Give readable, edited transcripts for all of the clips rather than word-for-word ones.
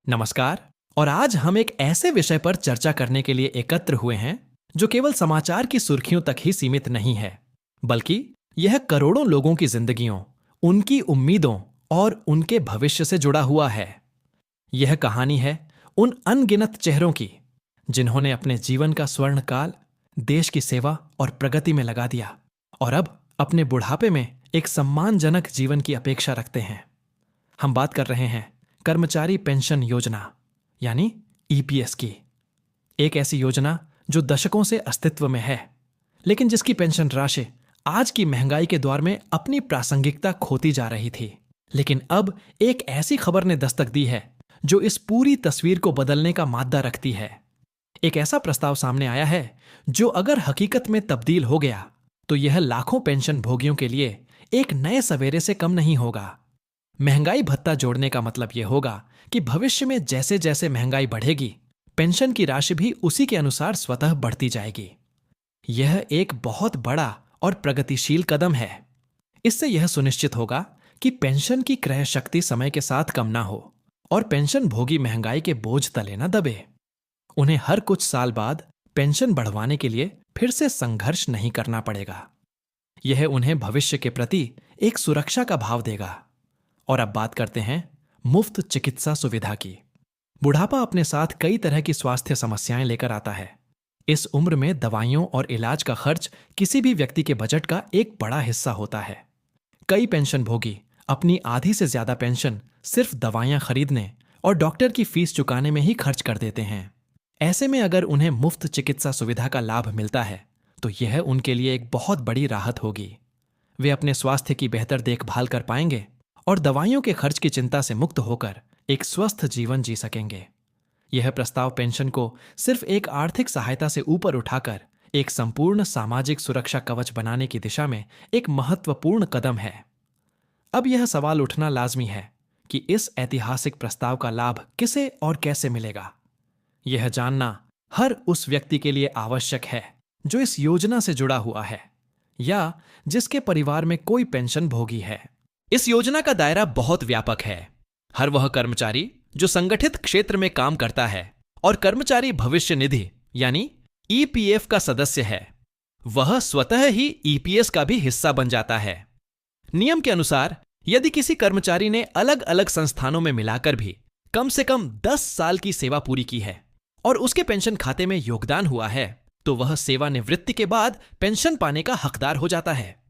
नमस्कार। और आज हम एक ऐसे विषय पर चर्चा करने के लिए एकत्र हुए हैं जो केवल समाचार की सुर्खियों तक ही सीमित नहीं है, बल्कि यह करोड़ों लोगों की जिंदगियों, उनकी उम्मीदों और उनके भविष्य से जुड़ा हुआ है। यह कहानी है उन अनगिनत चेहरों की जिन्होंने अपने जीवन का स्वर्ण काल देश की सेवा और प्रगति में लगा दिया और अब अपने बुढ़ापे में एक सम्मानजनक जीवन की अपेक्षा रखते हैं। हम बात कर रहे हैं कर्मचारी पेंशन योजना यानी ईपीएस की। एक ऐसी योजना जो दशकों से अस्तित्व में है, लेकिन जिसकी पेंशन राशि आज की महंगाई के दौर में अपनी प्रासंगिकता खोती जा रही थी। लेकिन अब एक ऐसी खबर ने दस्तक दी है जो इस पूरी तस्वीर को बदलने का मादा रखती है। एक ऐसा प्रस्ताव सामने आया है जो अगर हकीकत में तब्दील हो गया तो यह लाखों पेंशन भोगियों के लिए एक नए सवेरे से कम नहीं होगा। महंगाई भत्ता जोड़ने का मतलब यह होगा कि भविष्य में जैसे जैसे महंगाई बढ़ेगी, पेंशन की राशि भी उसी के अनुसार स्वतः बढ़ती जाएगी। यह एक बहुत बड़ा और प्रगतिशील कदम है। इससे यह सुनिश्चित होगा कि पेंशन की क्रय शक्ति समय के साथ कम ना हो और पेंशन भोगी महंगाई के बोझ तले न दबे। उन्हें हर कुछ साल बाद पेंशन बढ़वाने के लिए फिर से संघर्ष नहीं करना पड़ेगा। यह उन्हें भविष्य के प्रति एक सुरक्षा का भाव देगा। और अब बात करते हैं मुफ्त चिकित्सा सुविधा की। बुढ़ापा अपने साथ कई तरह की स्वास्थ्य समस्याएं लेकर आता है। इस उम्र में दवाइयों और इलाज का खर्च किसी भी व्यक्ति के बजट का एक बड़ा हिस्सा होता है। कई पेंशन भोगी अपनी आधी से ज्यादा पेंशन सिर्फ दवाइयां खरीदने और डॉक्टर की फीस चुकाने में ही खर्च कर देते हैं। ऐसे में अगर उन्हें मुफ्त चिकित्सा सुविधा का लाभ मिलता है तो यह उनके लिए एक बहुत बड़ी राहत होगी। वे अपने स्वास्थ्य की बेहतर देखभाल कर पाएंगे और दवाइयों के खर्च की चिंता से मुक्त होकर एक स्वस्थ जीवन जी सकेंगे। यह प्रस्ताव पेंशन को सिर्फ एक आर्थिक सहायता से ऊपर उठाकर एक संपूर्ण सामाजिक सुरक्षा कवच बनाने की दिशा में एक महत्वपूर्ण कदम है। अब यह सवाल उठना लाजमी है कि इस ऐतिहासिक प्रस्ताव का लाभ किसे और कैसे मिलेगा। यह जानना हर उस व्यक्ति के लिए आवश्यक है जो इस योजना से जुड़ा हुआ है या जिसके परिवार में कोई पेंशन भोगी है। इस योजना का दायरा बहुत व्यापक है। हर वह कर्मचारी जो संगठित क्षेत्र में काम करता है और कर्मचारी भविष्य निधि यानी ईपीएफ का सदस्य है, वह स्वतः ही ईपीएस का भी हिस्सा बन जाता है। नियम के अनुसार यदि किसी कर्मचारी ने अलग अलग संस्थानों में मिलाकर भी कम से कम 10 साल की सेवा पूरी की है और उसके पेंशन खाते में योगदान हुआ है, तो वह सेवानिवृत्ति के बाद पेंशन पाने का हकदार हो जाता है।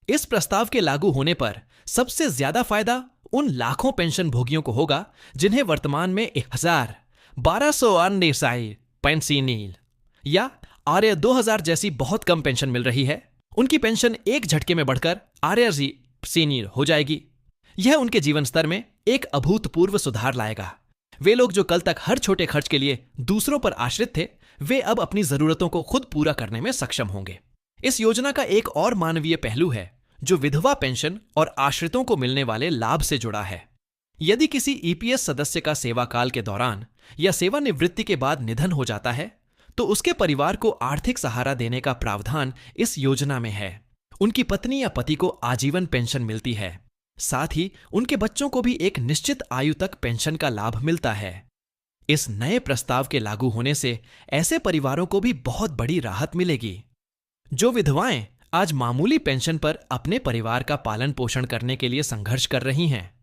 इस प्रस्ताव के लागू होने पर सबसे ज्यादा फायदा उन लाखों पेंशन भोगियों को होगा जिन्हें वर्तमान में 1298 पेंशनील या आर्य 2000 जैसी बहुत कम पेंशन मिल रही है। उनकी पेंशन एक झटके में बढ़कर आर्य सीनियर हो जाएगी। यह उनके जीवन स्तर में एक अभूतपूर्व सुधार लाएगा। वे लोग जो कल तक हर छोटे खर्च के लिए दूसरों पर आश्रित थे, वे अब अपनी जरूरतों को खुद पूरा करने में सक्षम होंगे। इस योजना का एक और मानवीय पहलू है जो विधवा पेंशन और आश्रितों को मिलने वाले लाभ से जुड़ा है। यदि किसी ईपीएस सदस्य का सेवा काल के दौरान या सेवानिवृत्ति के बाद निधन हो जाता है तो उसके परिवार को आर्थिक सहारा देने का प्रावधान इस योजना में है। उनकी पत्नी या पति को आजीवन पेंशन मिलती है। साथ ही उनके बच्चों को भी एक निश्चित आयु तक पेंशन का लाभ मिलता है। इस नए प्रस्ताव के लागू होने से ऐसे परिवारों को भी बहुत बड़ी राहत मिलेगी। जो विधवाएं आज मामूली पेंशन पर अपने परिवार का पालन पोषण करने के लिए संघर्ष कर रही हैं,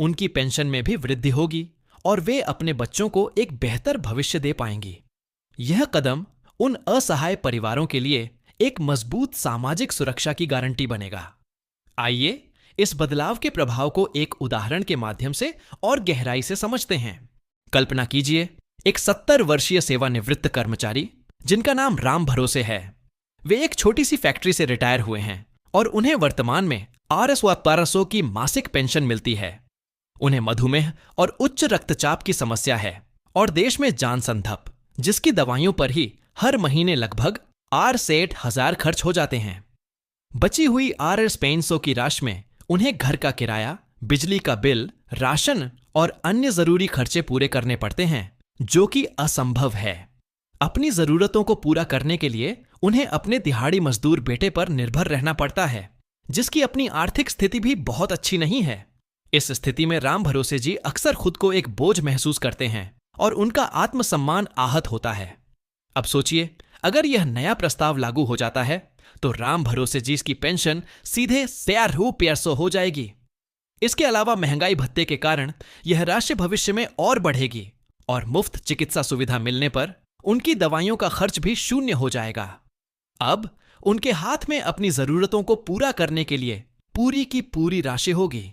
उनकी पेंशन में भी वृद्धि होगी और वे अपने बच्चों को एक बेहतर भविष्य दे पाएंगी। यह कदम उन असहाय परिवारों के लिए एक मजबूत सामाजिक सुरक्षा की गारंटी बनेगा। आइए इस बदलाव के प्रभाव को एक उदाहरण के माध्यम से और गहराई से समझते हैं। कल्पना कीजिए एक 70 वर्षीय सेवानिवृत्त कर्मचारी जिनका नाम राम भरोसे है। वे एक छोटी सी फैक्ट्री से रिटायर हुए हैं और उन्हें वर्तमान में RS-1200 की मासिक पेंशन मिलती है। उन्हें मधुमेह और उच्च रक्तचाप की समस्या है और देश में जानसंधप, जिसकी दवाइयों पर ही हर महीने लगभग 68,000 खर्च हो जाते हैं। बची हुई RS-500 की राशि में उन्हें घर का किराया, बिजली का बिल, राशन और अन्य जरूरी खर्चे पूरे करने पड़ते हैं, जो कि असंभव है। अपनी जरूरतों को पूरा करने के लिए उन्हें अपने दिहाड़ी मजदूर बेटे पर निर्भर रहना पड़ता है, जिसकी अपनी आर्थिक स्थिति भी बहुत अच्छी नहीं है। इस स्थिति में राम भरोसे जी अक्सर खुद को एक बोझ महसूस करते हैं और उनका आत्मसम्मान आहत होता है। अब सोचिए, अगर यह नया प्रस्ताव लागू हो जाता है तो राम भरोसे जी की पेंशन सीधे 100 हो जाएगी। इसके अलावा महंगाई भत्ते के कारण यह राशि भविष्य में और बढ़ेगी और मुफ्त चिकित्सा सुविधा मिलने पर उनकी दवाइयों का खर्च भी शून्य हो जाएगा। अब उनके हाथ में अपनी जरूरतों को पूरा करने के लिए पूरी की पूरी राशि होगी।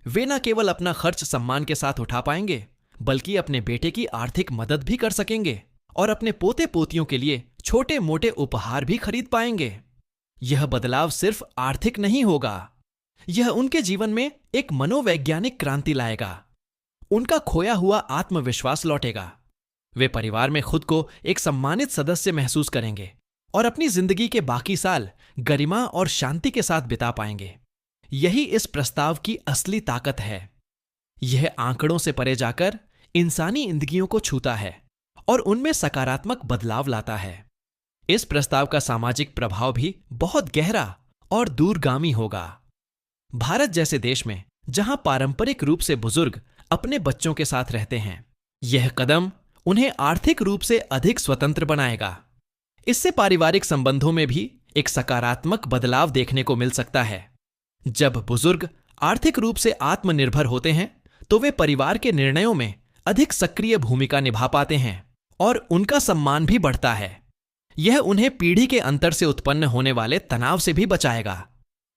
वे न केवल अपना खर्च सम्मान के साथ उठा पाएंगे, बल्कि अपने बेटे की आर्थिक मदद भी कर सकेंगे और अपने पोते पोतियों के लिए छोटे मोटे उपहार भी खरीद पाएंगे। यह बदलाव सिर्फ आर्थिक नहीं होगा, यह उनके जीवन में एक मनोवैज्ञानिक क्रांति लाएगा। उनका खोया हुआ आत्मविश्वास लौटेगा। वे परिवार में खुद को एक सम्मानित सदस्य महसूस करेंगे और अपनी जिंदगी के बाकी साल गरिमा और शांति के साथ बिता पाएंगे। यही इस प्रस्ताव की असली ताकत है। यह आंकड़ों से परे जाकर इंसानी जिंदगियों को छूता है और उनमें सकारात्मक बदलाव लाता है। इस प्रस्ताव का सामाजिक प्रभाव भी बहुत गहरा और दूरगामी होगा। भारत जैसे देश में जहां पारंपरिक रूप से बुजुर्ग अपने बच्चों के साथ रहते हैं, यह कदम उन्हें आर्थिक रूप से अधिक स्वतंत्र बनाएगा। इससे पारिवारिक संबंधों में भी एक सकारात्मक बदलाव देखने को मिल सकता है। जब बुजुर्ग आर्थिक रूप से आत्मनिर्भर होते हैं तो वे परिवार के निर्णयों में अधिक सक्रिय भूमिका निभा पाते हैं और उनका सम्मान भी बढ़ता है। यह उन्हें पीढ़ी के अंतर से उत्पन्न होने वाले तनाव से भी बचाएगा।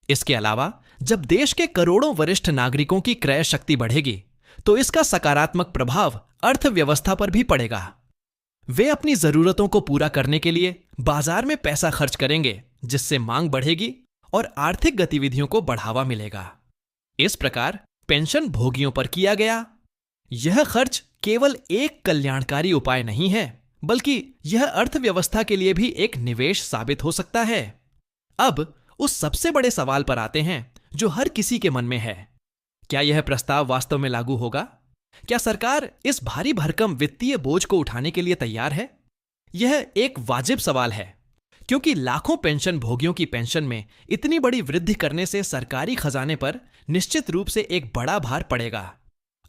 इसके अलावा जब देश के करोड़ों वरिष्ठ नागरिकों की क्रय शक्ति बढ़ेगी तो इसका सकारात्मक प्रभाव अर्थव्यवस्था पर भी पड़ेगा। वे अपनी जरूरतों को पूरा करने के लिए बाजार में पैसा खर्च करेंगे, जिससे मांग बढ़ेगी और आर्थिक गतिविधियों को बढ़ावा मिलेगा। इस प्रकार पेंशन भोगियों पर किया गया यह खर्च केवल एक कल्याणकारी उपाय नहीं है, बल्कि यह अर्थव्यवस्था के लिए भी एक निवेश साबित हो सकता है। अब उस सबसे बड़े सवाल पर आते हैं जो हर किसी के मन में है। क्या यह प्रस्ताव वास्तव में लागू होगा? क्या सरकार इस भारी भरकम वित्तीय बोझ को उठाने के लिए तैयार है? यह एक वाजिब सवाल है, क्योंकि लाखों पेंशन भोगियों की पेंशन में इतनी बड़ी वृद्धि करने से सरकारी खजाने पर निश्चित रूप से एक बड़ा भार पड़ेगा।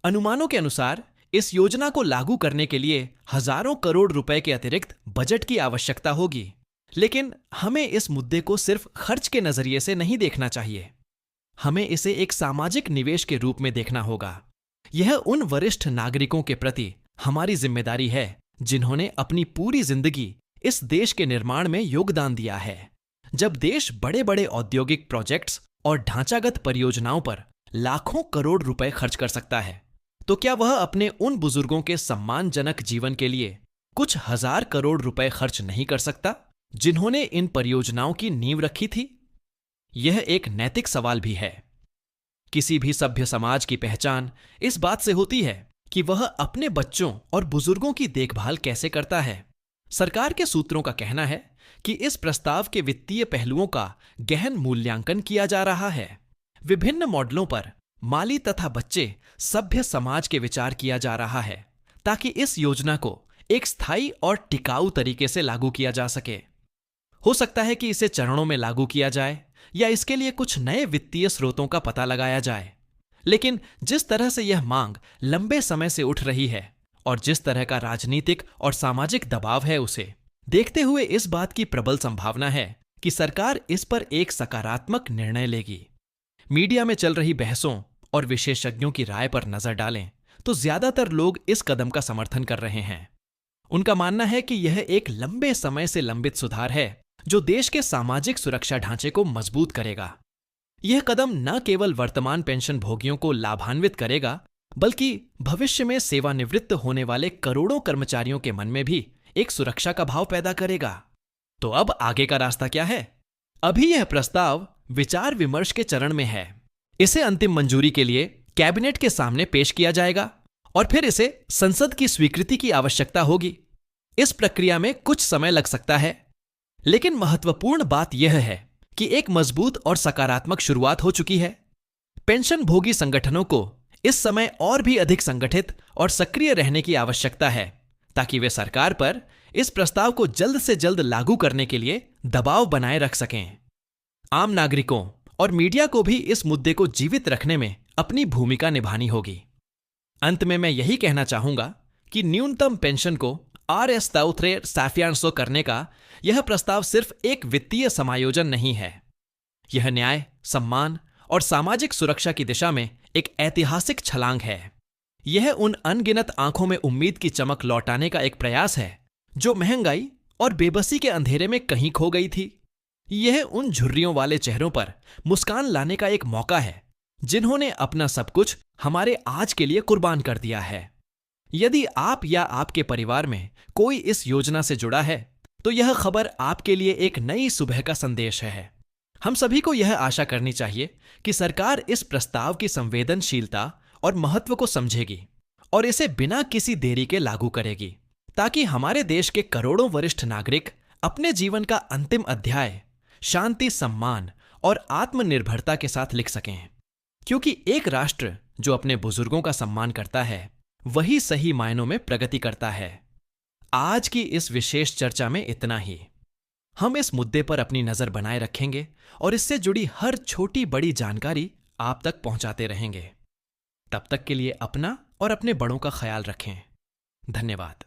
अनुमानों के अनुसार इस योजना को लागू करने के लिए हजारों करोड़ रुपए के अतिरिक्त बजट की आवश्यकता होगी। लेकिन हमें इस मुद्दे को सिर्फ खर्च के नजरिए से नहीं देखना चाहिए। हमें इसे एक सामाजिक निवेश के रूप में देखना होगा। यह उन वरिष्ठ नागरिकों के प्रति हमारी जिम्मेदारी है जिन्होंने अपनी पूरी जिंदगी इस देश के निर्माण में योगदान दिया है। जब देश बड़े बड़े औद्योगिक प्रोजेक्ट्स और ढांचागत परियोजनाओं पर लाखों करोड़ रुपए खर्च कर सकता है, तो क्या वह अपने उन बुजुर्गों के सम्मानजनक जीवन के लिए कुछ हजार करोड़ रुपए खर्च नहीं कर सकता जिन्होंने इन परियोजनाओं की नींव रखी थी? यह एक नैतिक सवाल भी है। किसी भी सभ्य समाज की पहचान इस बात से होती है कि वह अपने बच्चों और बुजुर्गों की देखभाल कैसे करता है। सरकार के सूत्रों का कहना है कि इस प्रस्ताव के वित्तीय पहलुओं का गहन मूल्यांकन किया जा रहा है। विभिन्न मॉडलों पर माली तथा बच्चे सभ्य समाज के विचार किया जा रहा है, ताकि इस योजना को एक स्थायी और टिकाऊ तरीके से लागू किया जा सके। हो सकता है कि इसे चरणों में लागू किया जाए या इसके लिए कुछ नए वित्तीय स्रोतों का पता लगाया जाए। लेकिन जिस तरह से यह मांग लंबे समय से उठ रही है और जिस तरह का राजनीतिक और सामाजिक दबाव है, उसे देखते हुए इस बात की प्रबल संभावना है कि सरकार इस पर एक सकारात्मक निर्णय लेगी। मीडिया में चल रही बहसों और विशेषज्ञों की राय पर नजर डालें तो ज्यादातर लोग इस कदम का समर्थन कर रहे हैं। उनका मानना है कि यह एक लंबे समय से लंबित सुधार है जो देश के सामाजिक सुरक्षा ढांचे को मजबूत करेगा। यह कदम न केवल वर्तमान पेंशन भोगियों को लाभान्वित करेगा, बल्कि भविष्य में सेवानिवृत्त होने वाले करोड़ों कर्मचारियों के मन में भी एक सुरक्षा का भाव पैदा करेगा। तो अब आगे का रास्ता क्या है? अभी यह प्रस्ताव विचार विमर्श के चरण में है। इसे अंतिम मंजूरी के लिए कैबिनेट के सामने पेश किया जाएगा और फिर इसे संसद की स्वीकृति की आवश्यकता होगी। इस प्रक्रिया में कुछ समय लग सकता है, लेकिन महत्वपूर्ण बात यह है कि एक मजबूत और सकारात्मक शुरुआत हो चुकी है। पेंशन भोगी संगठनों को इस समय और भी अधिक संगठित और सक्रिय रहने की आवश्यकता है, ताकि वे सरकार पर इस प्रस्ताव को जल्द से जल्द लागू करने के लिए दबाव बनाए रख सकें। आम नागरिकों और मीडिया को भी इस मुद्दे को जीवित रखने में अपनी भूमिका निभानी होगी। अंत में मैं यही कहना चाहूंगा कि न्यूनतम पेंशन को RS 350 करने का यह प्रस्ताव सिर्फ एक वित्तीय समायोजन नहीं है। यह न्याय, सम्मान और सामाजिक सुरक्षा की दिशा में एक ऐतिहासिक छलांग है। यह उन अनगिनत आंखों में उम्मीद की चमक लौटाने का एक प्रयास है जो महंगाई और बेबसी के अंधेरे में कहीं खो गई थी। यह उन झुर्रियों वाले चेहरों पर मुस्कान लाने का एक मौका है जिन्होंने अपना सब कुछ हमारे आज के लिए कुर्बान कर दिया है। यदि आप या आपके परिवार में कोई इस योजना से जुड़ा है तो यह खबर आपके लिए एक नई सुबह का संदेश है। हम सभी को यह आशा करनी चाहिए कि सरकार इस प्रस्ताव की संवेदनशीलता और महत्व को समझेगी और इसे बिना किसी देरी के लागू करेगी, ताकि हमारे देश के करोड़ों वरिष्ठ नागरिक अपने जीवन का अंतिम अध्याय शांति, सम्मान और आत्मनिर्भरता के साथ लिख सकें। क्योंकि एक राष्ट्र जो अपने बुजुर्गों का सम्मान करता है वही सही मायनों में प्रगति करता है। आज की इस विशेष चर्चा में इतना ही। हम इस मुद्दे पर अपनी नजर बनाए रखेंगे और इससे जुड़ी हर छोटी बड़ी जानकारी आप तक पहुंचाते रहेंगे। तब तक के लिए अपना और अपने बड़ों का ख्याल रखें। धन्यवाद।